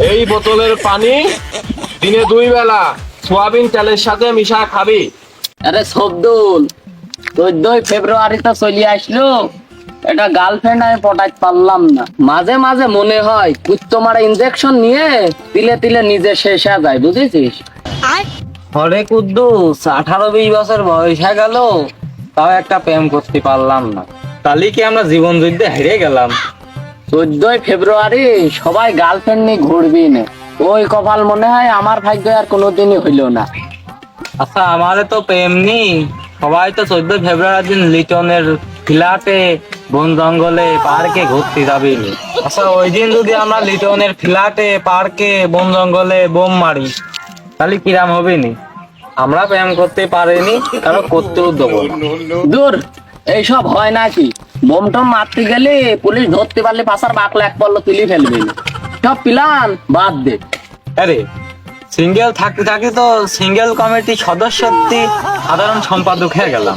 এই বোতলের পানি দিনে 2 বেলা সোয়াবিন তেলের সাথে মিশা খাবি। আরে সবদুল, 14 ফেব্রুয়ারি তো চলে আসলো, এটা গার্লফ্রেন্ড আমি পটাইতে পারলাম না। মাঝে মাঝে মনে হয় কুত্তো মারা ইনজেকশন নিয়ে তিলে তিলে নিজে শেষ হয়ে যায়, বুঝেছিস? হরে কুদ্দুস, 18-20 বছর বয়স হয়ে গেল, তাও একটা প্রেম করতে পারলাম না। তাহলে কি আমরা জীবন যুদ্ধে হেরে গেলাম? 14 ফেব্রুয়ারি সবাই গার্লফ্রেন্ড নিয়ে ঘুরবি না, ওই কপাল মনে হয় আমার ভাগ্য আর কোনোদিনই হইল না। আচ্ছা, আমারে তো প্রেম নেই, সবাই তো 14 ফেব্রুয়ারি দিন লিটনের ফ্ল্যাটে বন জঙ্গলে পার্কে ঘুরতে যাবি। আচ্ছা, ওই দিন যদি আমরা লিটনের ফ্ল্যাটে পার্কে বন জঙ্গলে বোম মারি, তাহলে কিরাম হবে নি? আমরা প্রেম করতে পারিনি, কারো করতেও দেবো না। দূর, এইসব হয় নাকি? বোম টম মারতে গেলে পুলিশ ধরতে পারলে পাশার বাকলা এক পল্ল তুলি ফেলবে, সব প্ল্যান বাদ দে। আরে সিঙ্গেল থাকতে থাকতে তো সিঙ্গেল কমিটি সদস্যত্ব সাধারণ সম্পাদক হয়ে গেলাম।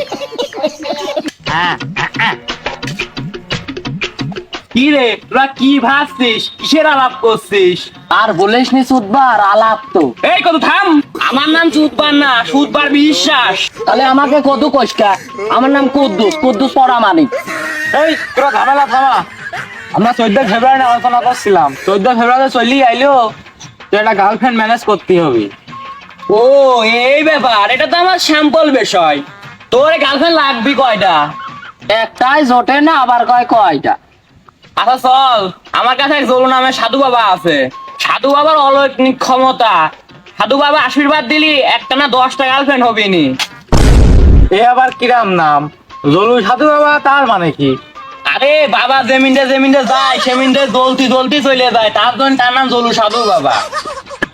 কি রে, তোরা কি ভাবছিস? কিসের আলাপ করছিস? আর বলিস নি সুদবার আলাপ তো। এই কত থাম, আমার নাম সুদবার না, সুদবার বিশ্বাস। তাহলে আমাকে কত কষ্টা? আমার নাম কুদ্দুস, কুদ্দুস পরামানিক। এই তোরা ঝামেলা থামা। আমরা 14 ফেব্রুয়ারি আলোচনা করছিলাম, 14 ফেব্রুয়ারি চললি আইলো, তো একটা গার্লফ্রেন্ড ম্যানেজ করতে হবে। ও এই ব্যাপার, এটা তো আমার স্যাম্পল বিষয়। তোর গার্লফ্রেন্ড লাগবি কয়টা? একটাই জোটে না, আবার কয় কয়টা? আচ্ছা চল, আমার কাছে এক জরু নামে সাধু বাবা আছে। সাধু বাবার অলৌকিক ক্ষমতা, সাধু বাবা আশীর্বাদ দিলি একটা না 10টা গার্লফ্রেন্ড হবি নি। এ আবার কিরাম নাম? জলু সাধু বাবা, তার মানে কি? আরে বাবা জমিনতে জমিনতে যায়, সেমিনতে দলতি দলতি চলে যায়, তার জন্য তার নাম জলু সাধু বাবা।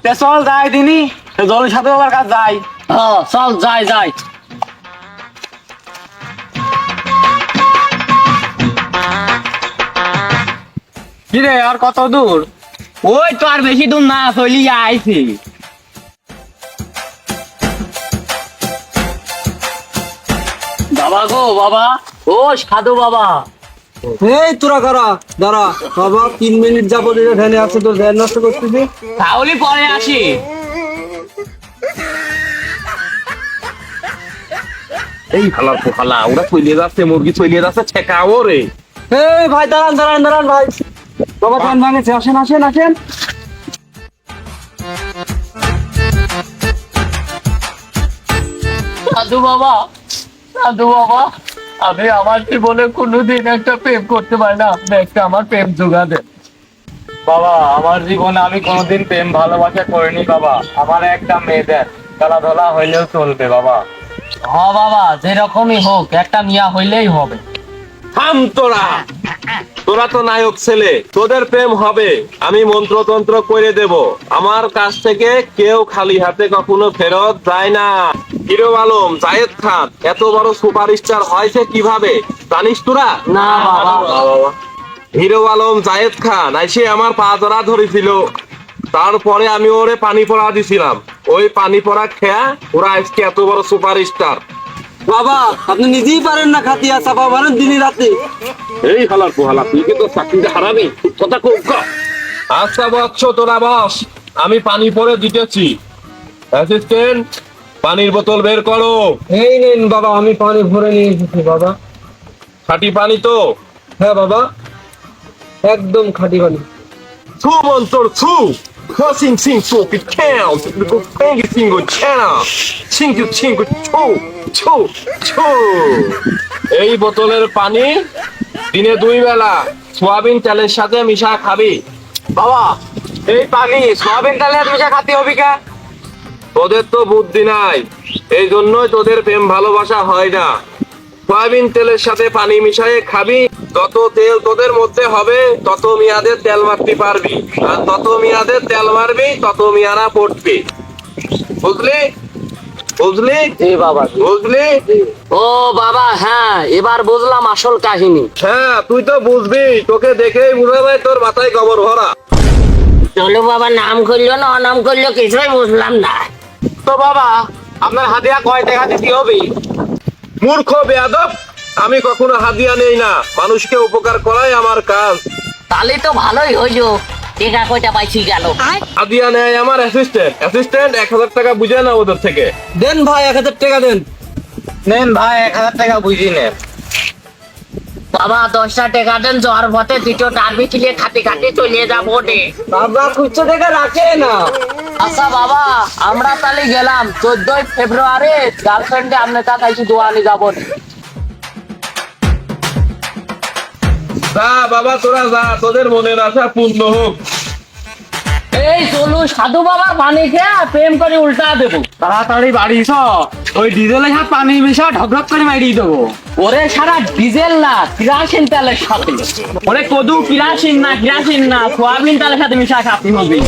তে চল যাই দিনি, জলু সাধু বাবার কাছে যাই। হ্যাঁ চল, যাই যাই। কি রে, আর কত দূর? ওই তো আর বেশি দূর না, চলি আইছি। বাবা গো বাবা, ও সাধু বাবা। এই তোরা কারা? দাঁড়া বাবা, 3 মিনিট যাবো ধ্যানে আছে, তোর ধ্যান নষ্ট করতেছি। তাহলে পরে আসি। এই হালার পোহালা, ওরা চলিয়ে যাচ্ছে, মুরগি চলিয়ে যাচ্ছে, ছেকাও রে। এই ভাই দাঁড়ান দাঁড়ান দাঁড়ান ভাই, বাবা ধ্যান ভাঙেছে, আসেন আসেন আসেন। সাধু বাবা, সাধু বাবা, আমি আমার জীবনে কোনোদিন একটা প্রেম করতে পারি না, আপনি একটা আমার প্রেম জোগা দেন। বাবা, আমার জীবনে আমি কোনোদিন প্রেম ভালোবাসা করিনি বাবা, আমার একটা মেয়ে দেন, খেলাধুলা হইলেও চলবে বাবা। হ বাবা, যেরকমই হোক একটা মিয়া হইলেই হবে। থাম তোরা, তোরা তো নায়ক ছেলে, তোদের প্রেম হবে, আমি মন্ত্রতন্ত্র করে দেব। আমার কাছ থেকে কেউ খালি হাতে কখনো ফেরত যায় না। হিরো আলম, জায়েদ খান এত বড় সুপারস্টার হয়েছে কিভাবে জানিস তোরা? না বাবা। হিরো আলম জায়েদ খান এসে আমার পা জড়া ধরেছিল, তারপরে আমি ওরে পানি পড়া দিছিলাম, ওই পানি পড়া খেয়া ওরা আজকে এত বড় সুপারস্টার। বাবা আপনি নিজেই পারেন না, খাতিয়া চাপা পারেন দিনই রাতে। এই হালার পোহালা, তুই কি তোর চাকরিটা হারাবি? কথা খুব কম। আচ্ছা বৎস, তোরা বস, আমি পানি পরে দিতেছি। অ্যাসিস্ট্যান্ট, পানির বোতল বের করো। এই নিন বাবা, আমি পানি ভরে নিয়ে এসেছি বাবা। খাঁটি পানি তো? হ্যাঁ বাবা, একদম খাঁটি পানি। ছু মন্তর ছু, সিং সিং ছু পিঠেও, পেঙ্গি সিংগো ছেনা, সিংকু সিংকু ছু ছু ছু। এই বোতলের পানি দিনে 2 বেলা সোয়াবিন তেলের সাথে মিশা খাবি। বাবা, এই পানি সোয়াবিন তেলে মিশা খাতে হবে কে? তোদের তো বুদ্ধি নাই, এই জন্যই তোদের প্রেম ভালোবাসা হয় না। সয়াবিন তেলের সাথে পানি মিশিয়ে খাবি, যত তেল তোদের মধ্যে হবে তত মিয়াদের তেল মারতে পারবি, আর তত মিয়াদের তেল মারবি তত মিয়ারা পড়বি। বুঝলি? বুঝলি? এই বাবা, বুঝলি? ও বাবা, হ্যাঁ এবার বুঝলাম আসল কাহিনী। হ্যাঁ তুই তো বুঝবি, তোকে দেখেই বুঝা যায় তোর মাথায় গোবর ভরা। চলো বাবা, নাম করলো না অনাম করলো কিছুই বুঝলাম না। তো বাবা, আপনার হাতিয়া কয় টাকা দিতে হবে? মূর্খ বেয়াদব, আমি কখনো হাদিয়া নেই না, মানুষকে উপকার করাই আমার কাজ। তাহলে তো ভালোই হইল, টেকা কয়টা পাইছি গেল। হাদিয়া নেয় আমার অ্যাসিস্ট্যান্ট 1000 টাকা বুঝে না ওদের থেকে। দেন ভাই 1000 টাকা দেন। নেন ভাই 1000 টাকা বুঝি নেন। বাবা 10টা টাকা দেন, জ্বর ভতে দুটো টার্বি খিলিয়ে খাতে খাতে চলে যাবো রে। বাবা খুচরো টাকা রাখে না। আচ্ছা বাবা, আমরা তাহলে গেলাম 14 ফেব্রুয়ারি গার্লফ্রেন্ডে আপনার কাছে আইছি দোয়ানি যাব। যা বাবা তোরা যা, তোদের মনের আশা পূর্ণ হোক। এই চলু সাধু বাবা পানি খেয়ে প্রেম করে উল্টা দেবো। তাড়াতাড়ি বাড়ি চ, ওই ডিজেলের সাথে পানি মিশা ঢকঢক করে মারিয়ে দেবো। ওরে সারা ডিজেল না কিরাসিন তেলের সাথে। ওরে কদু কিরাসিন না সোয়াবিন তেলের সাথে মিশা খাতি হবে।